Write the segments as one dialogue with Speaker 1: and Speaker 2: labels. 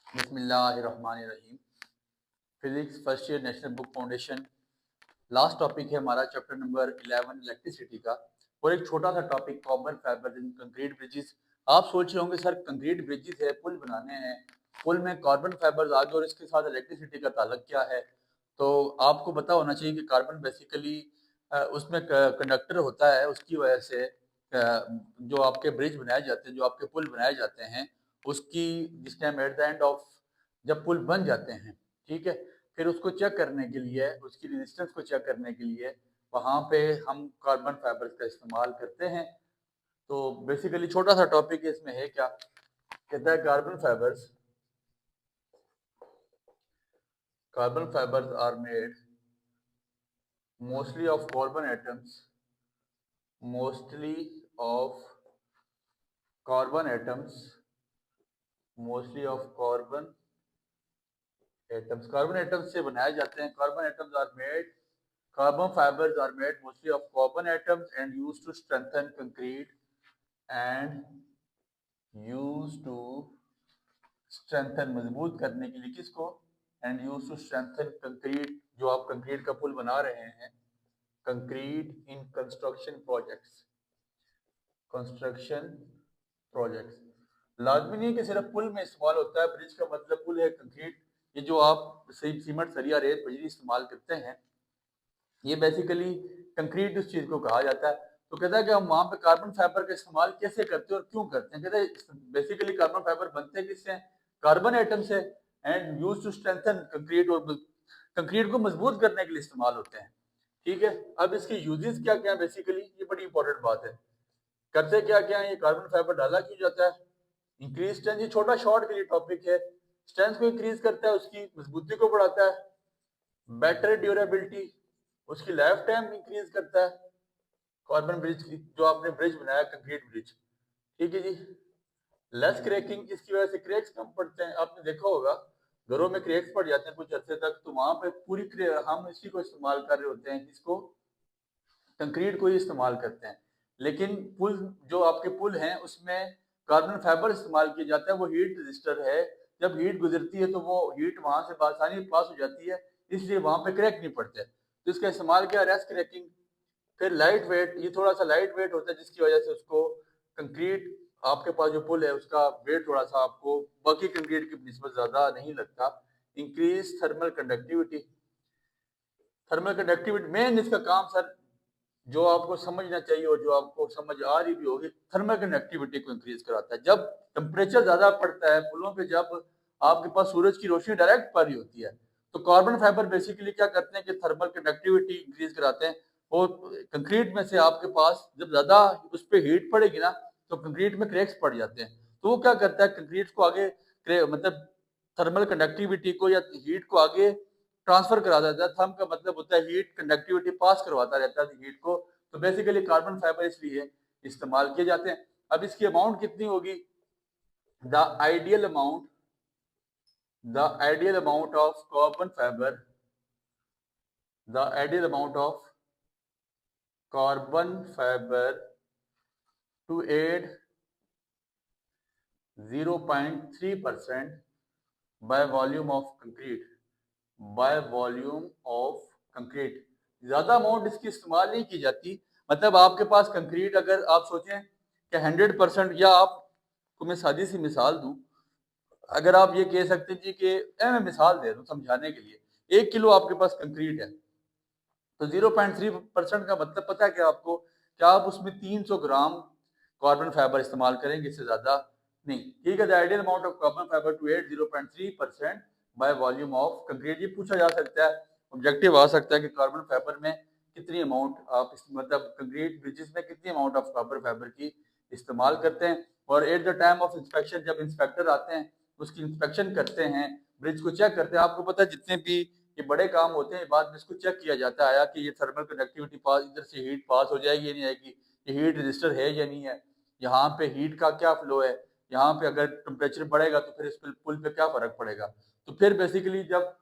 Speaker 1: बिस्मिल्लाहिर्रहमानिर्रहीम। Physics first year national book foundation. Last topic है हमारा चैप्टर नंबर 11 इलेक्ट्रिसिटी का, और एक छोटा सा topic carbon fibre in concrete bridges. आप सोच रहे होंगे सर कंक्रीट ब्रिजेस है, पुल बनाने हैं, पुल में कार्बन फाइबर आ गए और इसके साथ इलेक्ट्रिसिटी का ताल्लुक क्या है। तो आपको पता होना चाहिए कि कार्बन बेसिकली उसमें कंडक्टर होता है, उसकी वजह से जो आपके ब्रिज बनाए जाते हैं, जो आपके पुल बनाए जाते हैं, उसकी जिस time at the end of जब पुल बन जाते हैं, ठीक है, फिर उसको चेक करने के लिए, उसकी रेजिस्टेंस को चेक करने के लिए वहाँ पे हम कार्बन फाइबर का इस्तेमाल करते हैं। तो बेसिकली छोटा सा टॉपिक इसमें है क्या, कहता है carbon fibers are made mostly of carbon atoms, mostly of carbon atoms, mostly of carbon atoms से बनाए जाते हैं। Carbon fibers are made mostly of carbon atoms and used to strengthen concrete and used to strengthen मजबूत करने के लिए किसको, and used to strengthen concrete, जो आप कंक्रीट का पुल बना रहे हैं, कंक्रीट इन कंस्ट्रक्शन प्रोजेक्ट्स। लाजमी नहीं कि सिर्फ पुल में इस्तेमाल होता है, ब्रिज का मतलब पुल है कंक्रीट। ये जो आप सीमेंट सरिया रेत बजरी इस्तेमाल करते हैं, ये बेसिकली कंक्रीट उस चीज को कहा जाता है। तो कहता है कि हम वहां पे कार्बन फाइबर का इस्तेमाल कैसे करते हैं और क्यों करते हैं। कहता है बेसिकली कार्बन फाइबर बनते हैं किससे, कार्बन एटम से, and use to strengthen concrete, और कंक्रीट को मजबूत करने के लिए इस्तेमाल होते हैं। ठीक है, अब इसके यूजेस क्या क्या, बेसिकली ये बड़ी इंपॉर्टेंट बात है। करते क्या क्या है, ये कार्बन फाइबर डाला क्यों जाता है। इंक्रीज स्ट्रेंथ, ये छोटा शॉर्ट के लिए टॉपिक है। स्ट्रेंथ को इंक्रीज करता है, उसकी मजबूती को बढ़ाता है। बेटर ड्यूरेबिलिटी, उसकी लाइफ टाइम इंक्रीज करता है। कार्बन ब्रिज की, जो आपने ब्रिज बनाया कंक्रीट ब्रिज, ठीक है जी। लेस क्रैकिंग, इसकी वजह से क्रैक्स कम पड़ते हैं। आपने देखा होगा घरों में क्रैक्स पड़ जाते हैं कुछ अर्से तक, तो वहां पे हम इसी को इस्तेमाल कर रहे होते हैं, किसको, कंक्रीट को ही इस्तेमाल करते हैं। लेकिन पुल, जो आपके पुल हैं उसमें कार्बन फाइबर इस्तेमाल किया जाता है, वो हीट रजिस्टर है। जब हीट गुजरती है तो वो हीट वहां से आसानी पास हो जाती है, इसलिए वहां पे क्रैक नहीं पड़ते। तो इसका इस्तेमाल क्या, रेस क्रैकिंग। फिर लाइट वेट, ये थोड़ा सा लाइट वेट होता है, जिसकी वजह से उसको कंक्रीट, आपके पास जो पुल है उसका वेट थोड़ा सा आपको बाकी कंक्रीट की निस्बत ज्यादा नहीं लगता। इंक्रीज थर्मल कंडक्टिविटी मेन इसका काम सर, जो आपको समझना चाहिए और जो आपको समझ आ रही भी होगी, थर्मल कंडक्टिविटी को इंक्रीज कराता है। जब टेम्परेचर ज्यादा पड़ता है पुलों पे, जब आपके पास सूरज की रोशनी डायरेक्ट पड़ रही होती है, तो कार्बन फाइबर बेसिकली क्या करते हैं कि थर्मल कंडक्टिविटी इंक्रीज कराते हैं। और कंक्रीट में से आपके पास जब ज्यादा उस पर हीट पड़ेगी ना, तो कंक्रीट में क्रैक्स पड़ जाते हैं। तो वो क्या करता है, कंक्रीट को आगे मतलब थर्मल कंडक्टिविटी को या हीट को आगे ट्रांसफर करा देता है। थर्म का मतलब होता है हीट, कंडक्टिविटी पास करवाता रहता है हीट को। तो बेसिकली कार्बन फाइबर इसलिए इस्तेमाल किए जाते हैं। अब इसकी अमाउंट कितनी होगी, the ideal amount of carbon fiber, the ideal amount of carbon fiber to add 0.3% by volume of concrete, ज्यादा अमाउंट इसकी इस्तेमाल नहीं की जाती। मतलब आपके पास कंक्रीट, अगर आप सोचें कि 100%, या आपको मैं सादी सी मिसाल दूं, अगर आप ये कह सकते जी कि मैं मिसाल दे दूं समझाने के लिए, 1 किलो आपके पास कंक्रीट है, तो 0.3% का मतलब पता है क्या आपको, क्या आप उसमें 300 ग्राम कार्बन फाइबर इस्तेमाल करेंगे, इससे ज्यादा नहीं। ठीक है, the ideal amount of carbon fiber to add 0.3% by volume of concrete. ये पूछा जा सकता है, ऑब्जेक्टिव आ सकता है कि कार्बन फाइबर में कितनी अमाउंट आप मतलब कंक्रीट ब्रिजेस में कितनी अमाउंट ऑफ कार्बन फाइबर की इस्तेमाल करते हैं। और at the time of inspection, जब इंस्पेक्टर आते हैं उसकी इंस्पेक्शन करते हैं, ब्रिज को चेक करते हैं। आपको पता है जितने भी ये बड़े काम होते हैं, बाद में इसको चेक किया जाता है कि ये थर्मल कंडक्टिविटी पास, इधर से हीट पास हो जाएगी या नहीं आएगी, ये हीट रजिस्टर है या नहीं है, यहाँ पे हीट का क्या फ्लो है, यहाँ पे अगर टेम्परेचर बढ़ेगा तो फिर इस पुल पे क्या फर्क पड़ेगा। तो फिर बेसिकली जब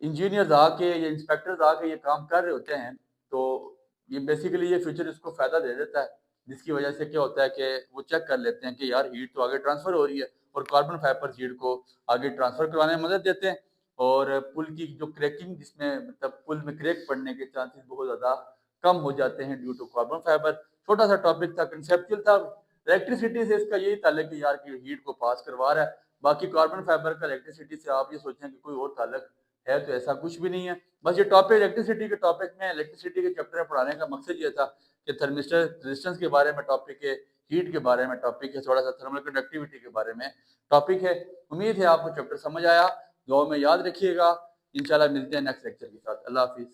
Speaker 1: इंजीनियर्स आके या इंस्पेक्टर्स आके ये काम कर रहे होते हैं, तो ये बेसिकली ये फ्यूचर इसको फायदा दे देता है, जिसकी वजह से क्या होता है कि वो चेक कर लेते हैं कि यार हीट तो आगे ट्रांसफर हो रही है, और कार्बन फाइबर हीट को आगे ट्रांसफर करवाने में मदद देते हैं। और पुल की जो क्रैकिंग, जिसमें मतलब पुल में क्रैक पड़ने के चांसेस बहुत ज्यादा कम हो जाते हैं ड्यू टू कार्बन फाइबर। छोटा सा टॉपिक था, कंसेप्चुअल था। इलेक्ट्रिसिटी से इसका यही ताल्लुक है यार कि हीट को पास करवा रहा है। बाकी कार्बन फाइबर का इलेक्ट्रिसिटी से आप ये सोचें कि कोई और ताल्लुक है तो ऐसा कुछ भी नहीं है। बस ये टॉपिक इलेक्ट्रिसिटी के टॉपिक में, इलेक्ट्रिसिटी के चैप्टर में पढ़ाने का मकसद ये था कि थर्मिस्टर रेजिस्टेंस के बारे में टॉपिक है, हीट के बारे में टॉपिक है, थोड़ा सा थर्मल कंडक्टिविटी के बारे में टॉपिक है। उम्मीद है आपको चैप्टर समझ आया। दुआ में याद रखिएगा। इंशाल्लाह मिलते हैं नेक्स्ट लेक्चर के साथ। अल्लाह हाफिज।